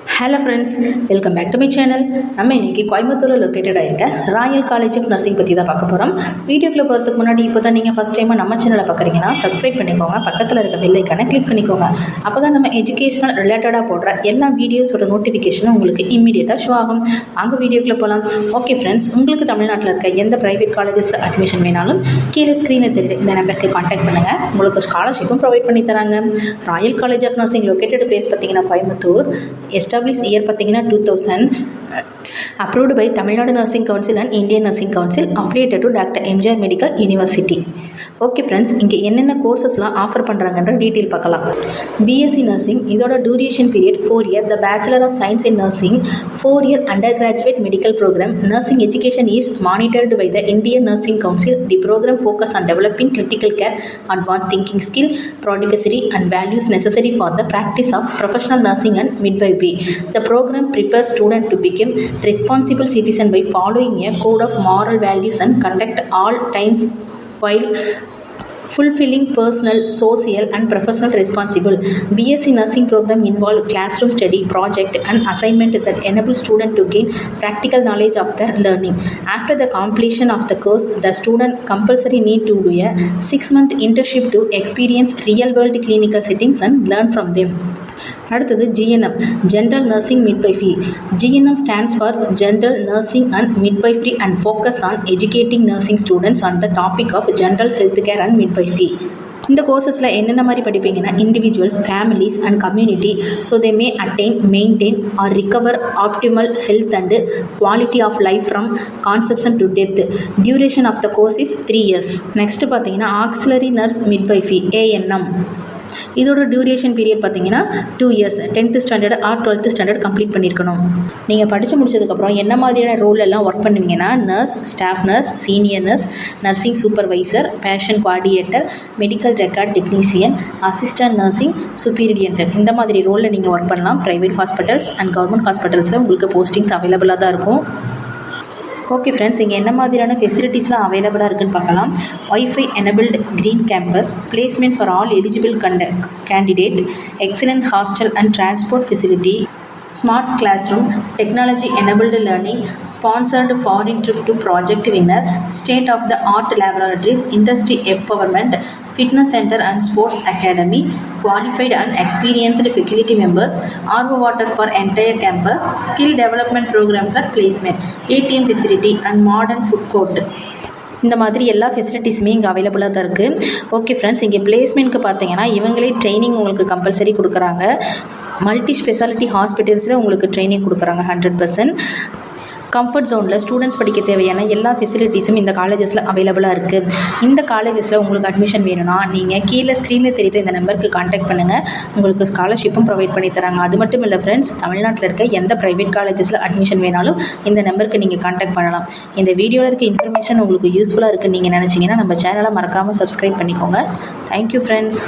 Hello friends, welcome back to my channel. நம்ம இன்றைக்கி கோயம்புத்தூரில் லொக்கேட்டடாக இருக்க ராயல் காலேஜ் ஆஃப் நர்சிங் பற்றி தான் பார்க்க போகிறோம். வீடியோக்குள்ளே போகிறதுக்கு முன்னாடி இப்போ தான் நீங்கள் ஃபஸ்ட் டைமாக நம்ம சேனலை பார்க்குறீங்கன்னா சப்ஸ்கிரைப் பண்ணிக்கோங்க, பக்கத்தில் இருக்க பெல் ஐக்கானை கிளிக் பண்ணிக்கோங்க. அப்போ தான் நம்ம எஜுகேஷனல் ரிலேட்டடாக போடுற எல்லா வீடியோஸோட நோட்டிஃபிகேஷனும் உங்களுக்கு இம்மீடியட்டாக ஷோ ஆகும். அங்கே வீடியோக்குள்ளே போகலாம். ஓகே ஃப்ரெண்ட்ஸ், உங்களுக்கு தமிழ்நாட்டில் இருக்க எந்த ப்ரைவேட் காலேஜஸில் அட்மிஷன் வேணாலும் கீழே ஸ்க்ரீனில் தெரியுற இந்த நம்பருக்கு கான்டாக்ட் பண்ணுங்கள். உங்களுக்கு ஸ்காலர்ஷிப்பும் ப்ரொவைட் பண்ணி தராங்க. Royal college of nursing located place பார்த்தீங்கன்னா கோயம்புத்தூர். எஸ்டாப்ளிஷ் இயர் பார்த்தீங்கன்னா 2000. Approved by Tamil Nadu Nursing Council and Indian Nursing Council, affiliated to Dr. MGR Medical University. Okay friends, இங்கே என்னென்ன கோர்சஸ்லாம் ஆஃபர் பண்ணுறாங்கன்ற டீட்டெயில் பார்க்கலாம். பிஎஸ்சி நர்சிங், இதோட duration period 4 year. The bachelor of science in nursing 4 year undergraduate medical program. Nursing education is monitored by the Indian nursing council. The program focus on developing critical care, advanced thinking skill, productivity and values necessary for the practice of professional nursing and midwifery. The program prepares students to become responsible citizen by following a code of moral values and conduct all times while fulfilling personal, social and professional responsible. BSc nursing program involve classroom study, project and assignment that enable student to gain practical knowledge of their learning. After the completion of the course, the student compulsory need to do a 6-month internship to experience real world clinical settings and learn from them. அடுத்தது GNM, General Nursing Midwifery. GNM stands for General Nursing and Midwifery and focus on educating nursing students on the topic of general healthcare and midwifery. இந்த கோர்சஸில் என்னென்ன மாதிரி படிப்பீங்கன்னா individuals, families and community, so they may attain, maintain or recover optimal health and quality of life from conception to death. Duration of the course is 3 years. Next பார்த்தீங்கன்னா auxiliary nurse midwife, ANM. இதோட duration period பார்த்தீங்கன்னா 2 years. 10th standard or 12th standard complete பண்ணியிருக்கணும். நீங்கள் படித்து முடிச்சதுக்கப்புறம் என்ன மாதிரியான role எல்லாம் ஒர்க் பண்ணுவீங்கன்னா nurse, staff nurse, senior nurse, nursing supervisor, patient coordinator, medical record technician, assistant nursing superintendent, இந்த மாதிரி ரோலில் நீங்கள் ஒர்க் பண்ணலாம். ப்ரைவேட் ஹாஸ்பிட்டல்ஸ் அண்ட் கவர்மெண்ட் ஹாஸ்பிட்டல்ஸில் உங்களுக்கு போஸ்டிங்ஸ் அவைலபிளாக தான் இருக்கும். ஓகே ஃப்ரெண்ட்ஸ், இங்கே என்ன மாதிரியான ஃபெசிலிட்டிஸ்லாம் அவைலபிளாக இருக்குன்னு பார்க்கலாம். Wifi enabled green campus, placement for all eligible candidate, excellent hostel and transport facility, smart class room, technology enabled learning, sponsored foreign trip to project winner, state of the art laboratories, industry empowerment, fitness centre and sports academy, qualified and experienced faculty members, RO water for entire campus, skill development program for placement, ATM facility and modern food court. இந்த மாதிரி எல்லா ஃபெசிலிட்டிஸுமே இங்கே அவைலபிளாக தான் இருக்குது. Okay friends, இங்கே பிளேஸ்மெண்ட்க்கு பார்த்தீங்கன்னா இவங்களே ட்ரைனிங் உங்களுக்கு கம்பல்சரி கொடுக்குறாங்க. மல்டி ஸ்பெஷாலிட்டி ஹாஸ்பிட்டல்ஸில் உங்களுக்கு ட்ரைனிங் கொடுக்குறாங்க 100%. கம்ஃபர்ட் ஜோனில் ஸ்டூடெண்ட்ஸ் படிக்க தேவையான எல்லா ஃபெசிலிட்டிஸும் இந்த காலேஜஸில் அவைலபிளாக இருக்குது. இந்த காலேஜஸில் உங்களுக்கு அட்மிஷன் வேணும்னா நீங்கள் கீழே ஸ்க்ரீனில் தெரியுற இந்த நம்பருக்கு கான்டாக்ட் பண்ணுங்கள். உங்களுக்கு ஸ்காலர்ஷிப்பும் ப்ரொவைட் பண்ணி தராங்க. அது மட்டும் இல்லை ஃப்ரெண்ட்ஸ், தமிழ்நாட்டில் இருக்க எந்த ப்ரைவேட் காலேஜஸில் அட்மிஷன் வேணாலும் இந்த நம்பருக்கு நீங்கள் கான்டாக்ட் பண்ணலாம். இந்த வீடியோவில் இருக்க இன்ஃபர்மேஷன் உங்களுக்கு யூஸ்ஃபுல்லாக இருக்குன்னு நீங்கள் நினச்சிங்கன்னா நம்ம சேனலை மறக்காமல் சப்ஸ்கிரைப் பண்ணிக்கோங்க. Thank you friends.